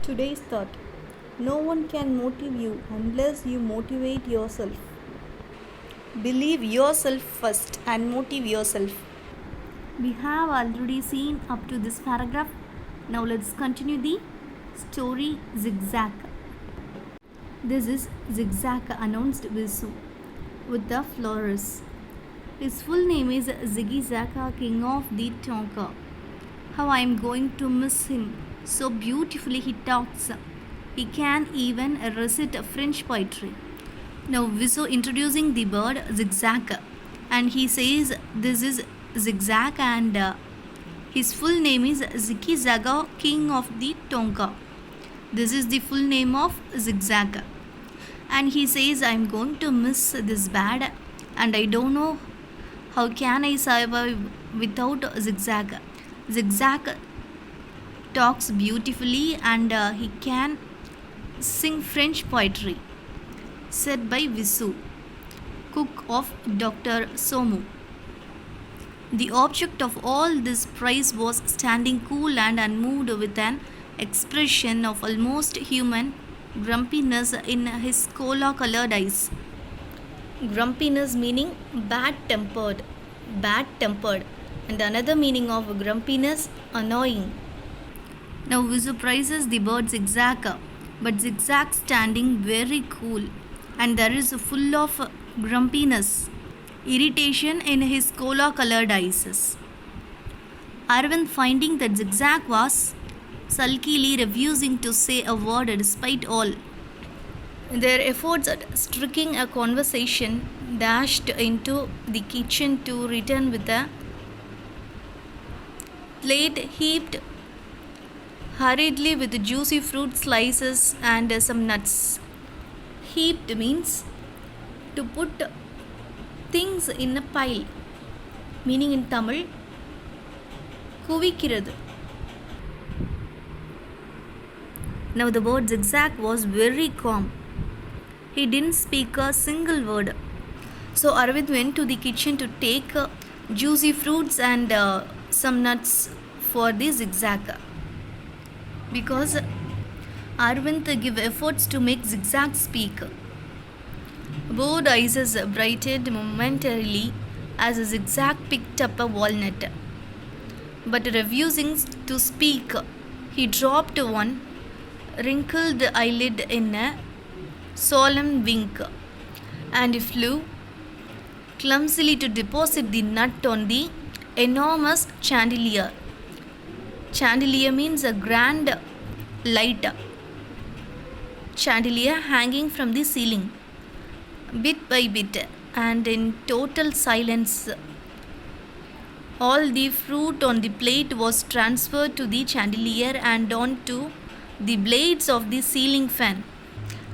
Today's thought: no one can motivate you unless you motivate yourself. Believe yourself first and motivate yourself. We have already seen up to this paragraph. Now let's continue the story. Zigzag. This is Zigzag, announced Visu with the flowers. His full name is Ziggy Zaga, king of the Tonka. How I am going to miss him. So beautifully he talks. He can even recite French poetry. Now Visu introducing the bird Zigzag, and he says this is Zigzag, and his full name is Ziggy Zaga, king of the Tonka. This is the full name of Zigzag. And he says, I'm going to miss this bird, and I don't know how can I survive without Zigzag. Zigzag talks beautifully, and he can sing French poetry. Said by Visu, cook of Dr. Somu. The object of all this praise was standing cool and unmoved with an expression of almost human grumpiness in his cola-colored eyes. Grumpiness meaning bad-tempered, and another meaning of grumpiness, annoying. Now Visu praises the bird Zigzag, but Zigzag standing very cool, and there is full of grumpiness, irritation in his cola-colored eyes. Arvind, finding that Zigzag was sulkily refusing to say a word despite all their efforts at striking a conversation, dashed into the kitchen to return with a plate heaped hurriedly with juicy fruit slices and some nuts. Heaped means to put things in a pile, meaning in Tamil, kuvikkirathu. Now the bird Zigzag was very calm. He didn't speak a single word. So Arvind went to the kitchen to take juicy fruits and some nuts for the Zigzag. Because Arvind gave efforts to make Zigzag speak. Both eyes brightened momentarily as Zigzag picked up a walnut. But refusing to speak, he dropped one wrinkled eyelid in a solemn wink and flew clumsily to deposit the nut on the enormous chandelier. Chandelier means a grand light chandelier hanging from the ceiling. Bit by bit and in total silence, all the fruit on the plate was transferred to the chandelier and onto the blades of the ceiling fan.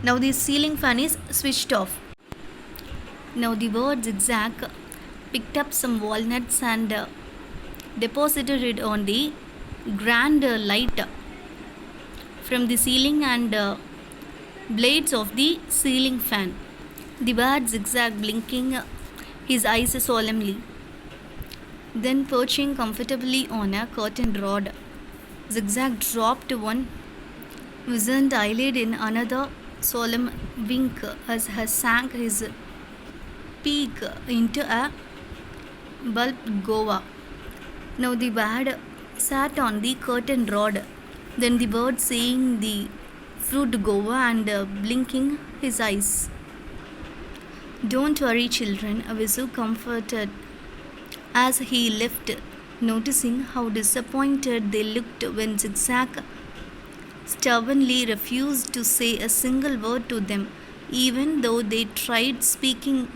Now the ceiling fan is switched off. Now the bird Zigzag picked up some walnuts and deposited it on the grand light from the ceiling and blades of the ceiling fan. The bird Zigzag blinking his eyes solemnly, then perching comfortably on a curtained rod. Zigzag dropped one wizened eyelid in another solemn wink as he sank his beak into a bulb guava. Now the bird sat on the curtained rod. Then the bird seeing the fruit guava and blinking his eyes. Don't worry, children, Visu comforted as he left, noticing how disappointed they looked when Zigzag stubbornly refused to say a single word to them, even though they tried speaking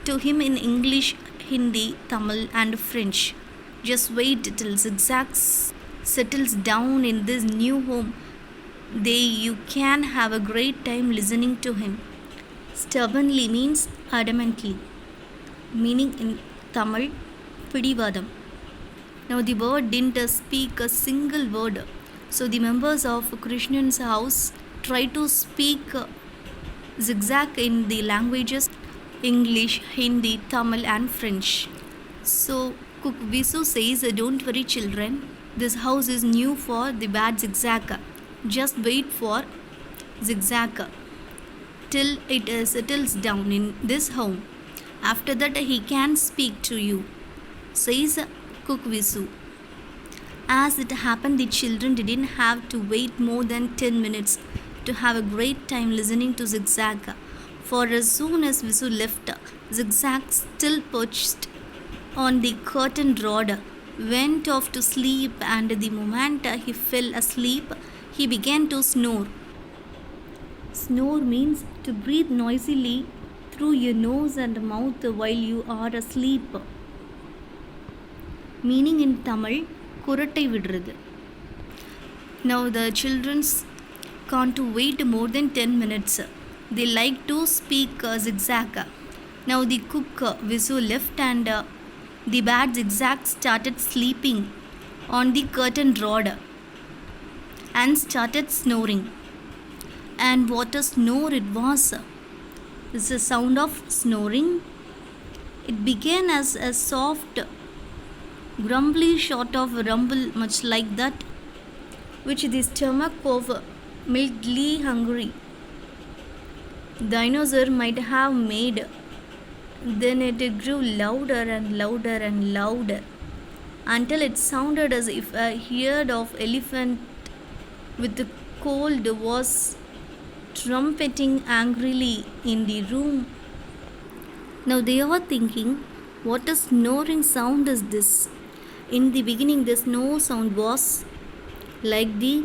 to him in English, Hindi, Tamil, and French. Just wait till Zigzag settles down in this new home. You can have a great time listening to him. Stubbornly means adamantly, meaning in Tamil, pidivadam. Now the bird didn't speak a single word. So the members of Krishnan's house tried to speak Zigzag in the languages English, Hindi, Tamil, and French. So Cook Visu says, don't worry, children. This house is new for the bad Zigzag. Just wait for Zigzag till it settles down in this home. After that, he can speak to you, says Cook Visu. As it happened, the children didn't have to wait more than 10 minutes to have a great time listening to Zigzag. For as soon as Visu left, Zigzag, still perched on the curtain rod, went off to sleep, and the moment he fell asleep, he began to snore. Snore means to breathe noisily through your nose and mouth while you are asleep. Meaning in Tamil, குரட்டை விடுறது. Now the children can't wait more than 10 minutes. They like to speak Zigzag. Now the cook Visu left and the bad Zigzag started sleeping on the curtain rod and started snoring. And what a snore it was! This is a sound of snoring. It began as a soft, grumbly sort of rumble, much like that which the stomach of mildly hungry dinosaur might have made. Then it grew louder and louder and louder until it sounded as if a herd of elephant with the cold was trumpeting angrily in the room. Now they are thinking, what a snoring sound is this? In the beginning, the snore sound was like the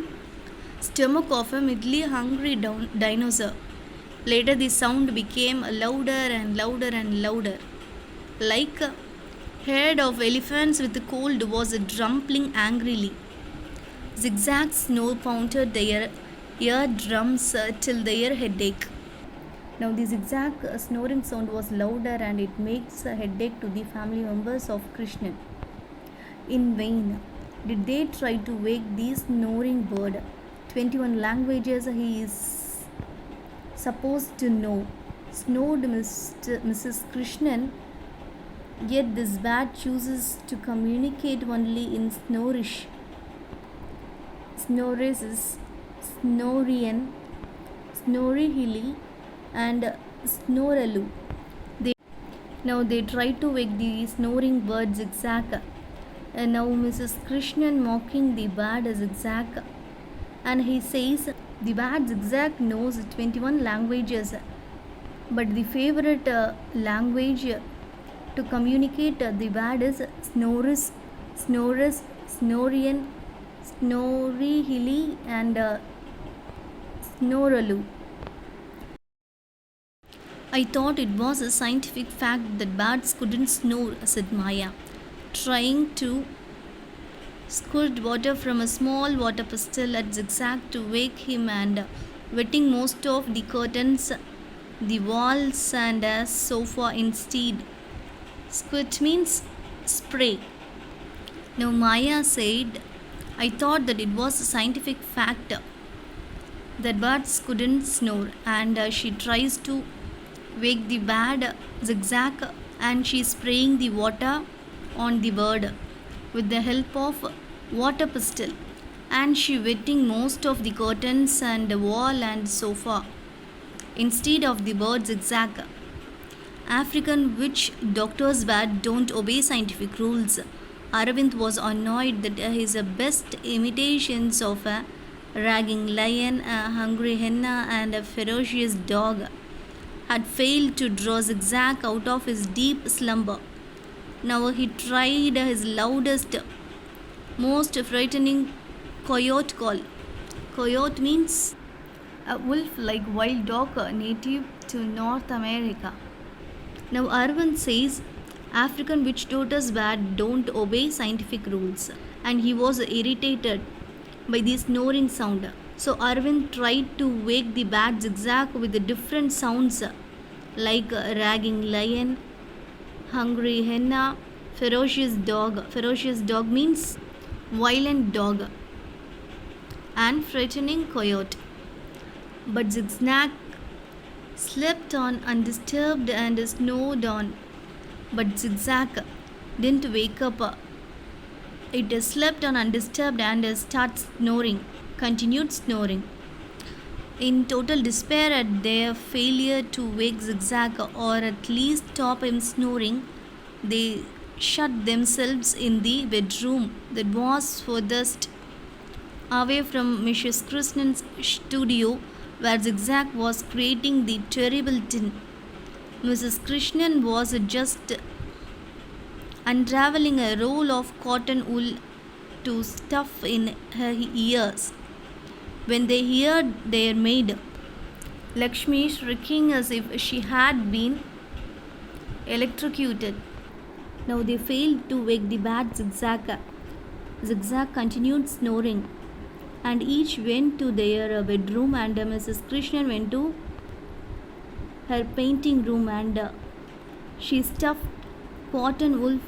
stomach of a middle hungry dinosaur. Later, the sound became louder and louder and louder, like a herd of elephants with the cold was drumping angrily. Zigzag snore pounded their eardrums till their headache. Now the Zigzag snoring sound was louder and it makes a headache to the family members of Krishnan. In vain did they try to wake the snoring bird. 21 languages he is supposed to know, snored Mrs. Krishnan, yet this bat chooses to communicate only in Snorish. Snores is Snorian, Snorihili and Snoralu. Now they try to wake the snoring bird Zigzag. And now Mrs. Krishnan mocking the bird Zigzag. And he says the bird Zigzag knows 21 languages. But the favorite language to communicate the bird is Snoris, Snoris, Snorian, Snorihili and Snoralu. I thought it was a scientific fact that birds couldn't snore, said Maya, trying to squirt water from a small water pistol at Zigzag to wake him and wetting most of the curtains, the walls and a sofa instead. Squirt means spray. Now Maya said, I thought that it was a scientific fact that birds couldn't snore, and she tries to wake the bird Zigzag and she is spraying the water on the bird with the help of water pistol, and she wetting most of the curtains and the wall and sofa instead of the bird Zigzag. African witch doctor's bird don't obey scientific rules. Aravind was annoyed that his best imitations of a ragging lion, a hungry henna and a ferocious dog had failed to draw Zigzag out of his deep slumber. Now he tried his loudest, most frightening coyote call. Coyote means a wolf-like wild dog native to North America. Now Arvind says African witch doctors don't obey scientific rules, and he was irritated by the snoring sound. So Arvind tried to wake the bat Zigzag with the different sounds like ragging lion, hungry henna, ferocious dog. Ferocious dog means violent dog, and frightening coyote. But Zigzag slept on undisturbed and snored on. But Zigzag didn't wake up. It slept on undisturbed and started snoring. continued snoring. In total despair at their failure to wake Zigzag or at least stop him snoring, they shut themselves in the bedroom that was furthest away from Mrs. Krishnen's studio where Zigzag was creating the terrible tin. Mrs. Krishnan was just unraveling a roll of cotton wool to stuff in her ears when they heard their maid, Lakshmi, shrieking as if she had been electrocuted. Now they failed to wake the bad Zigzag. Zigzag continued snoring, and each went to their bedroom, and Mrs. Krishnan went to her painting room, and she stuffed cotton wool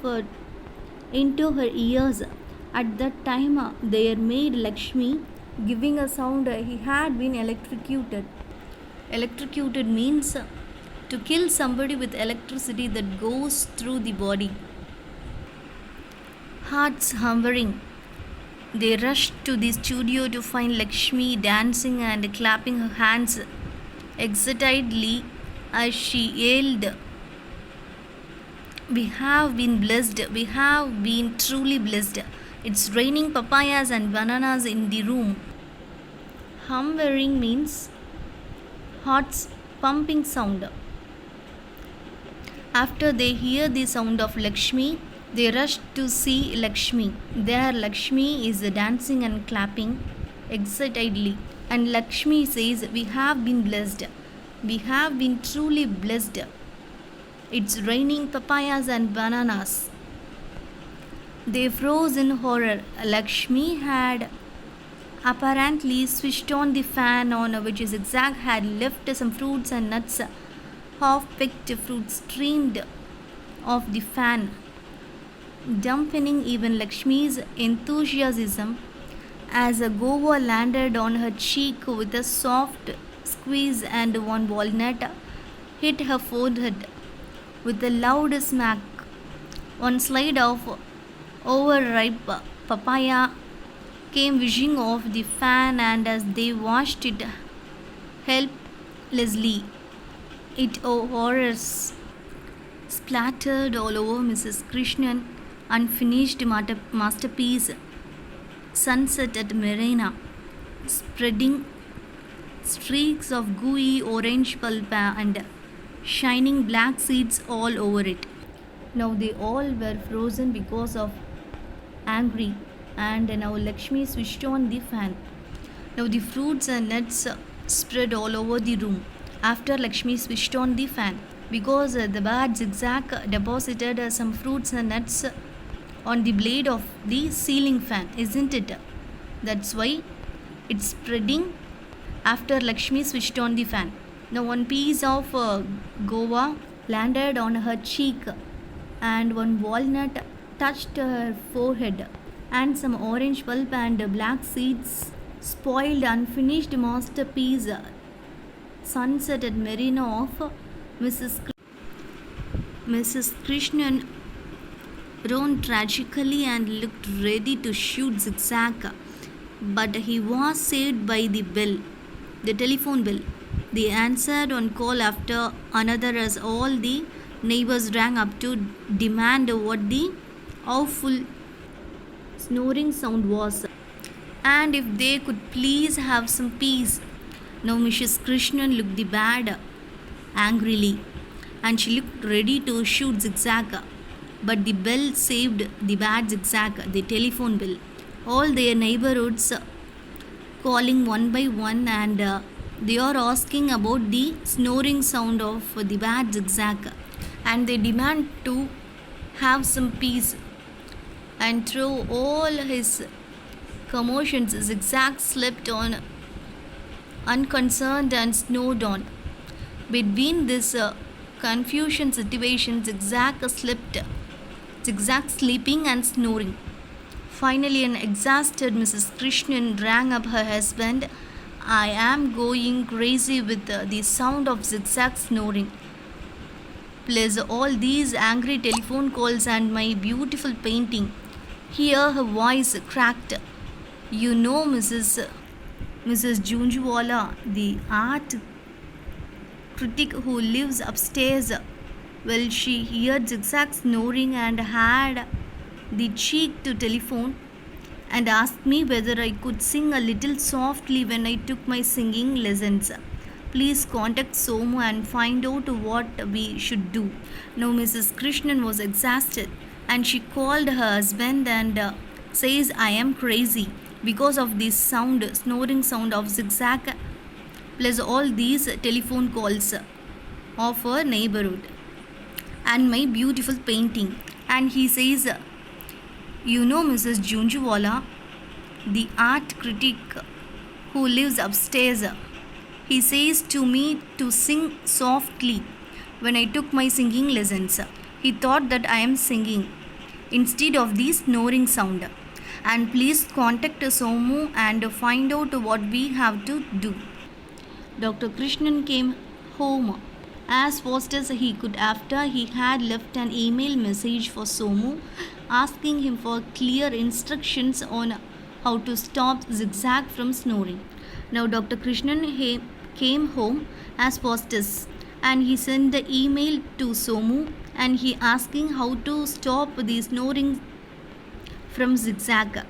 into her ears. At that time, their maid Lakshmi giving a sound he had been electrocuted. Electrocuted means to kill somebody with electricity that goes through the body. Hearts hammering. They rushed to the studio to find Lakshmi dancing and clapping her hands excitedly as she yelled, "We have been blessed. We have been truly blessed. It's raining papayas and bananas in the room." Hammering means heart's pumping sound. After they hear the sound of Lakshmi, they rush to see Lakshmi. There, Lakshmi is dancing and clapping excitedly. And Lakshmi says, "We have been blessed. We have been truly blessed. It's raining papayas and bananas." They froze in horror. Lakshmi had apparently switched on the fan on which Zigzag had left some fruits and nuts. Half-picked fruit streamed off the fan, dampening even Lakshmi's enthusiasm as a guava landed on her cheek with a soft squeeze and one walnut hit her forehead with a loud smack. One slide of overripe papaya came whizzing off the fan, and as they watched it helplessly, it horrors splattered all over Mrs. Krishnan unfinished masterpiece, Sunset at Marina, spreading streaks of gooey orange pulp and shining black seeds all over it. Now they all were frozen because of angry, and now Lakshmi switched on the fan. Now the fruits and nuts spread all over the room after Lakshmi switched on the fan, because the bad Zigzag deposited some fruits and nuts on the blade of the ceiling fan, isn't it? That's why it's spreading after Lakshmi switched on the fan. Now one piece of guava landed on her cheek, and one walnut touched her forehead, and some orange pulp and black seeds spoiled unfinished masterpiece, Sunset at Marina of Mrs. Krishnan groaned tragically and looked ready to shoot Zigzag, but he was saved by the telephone bell. They answered one call after another as all the neighbors rang up to demand what the awful snoring sound was, and if they could please have some peace. Now Mrs. Krishnan looked the bad angrily, and she looked ready to shoot Zigzag, but the bell saved the bad Zigzag, the telephone bell. All their neighborhoods calling one by one, and they are asking about the snoring sound of the bad Zigzag, and they demand to have some peace. And through all his commotions, Zigzag slept on unconcerned and snored on. Between this confusion situation, Zigzag sleeping and snoring. Finally, an exhausted Mrs. Krishnan rang up her husband. "I am going crazy with the sound of Zigzag snoring. Plus all these angry telephone calls and my beautiful painting." Here her voice cracked. "You know, Mrs. Mrs. Junjwala, the art critic who lives upstairs, well, she heard Zigzag snoring and had the cheek to telephone and asked me whether I could sing a little softly when I took my singing lessons. Please contact Somu and find out what we should do. Now Mrs. Krishnan was exhausted and she called her husband and says I am crazy because of this snoring sound of Zigzag plus all these telephone calls of her neighborhood and my beautiful painting. And he says, you know, Mrs. Junjwala, the art critic who lives upstairs, he says to me to sing softly when I took my singing lessons. He thought that I am singing instead of the snoring sound. And please contact Somu and find out what we have to do. Dr. Krishnan came home as fast as he could after he had left an email message for Somu asking him for clear instructions on how to stop Zigzag from snoring. Now Dr. Krishnan came home as fast as and he sent the email to Somu and he asking how to stop the snoring from Zigzag.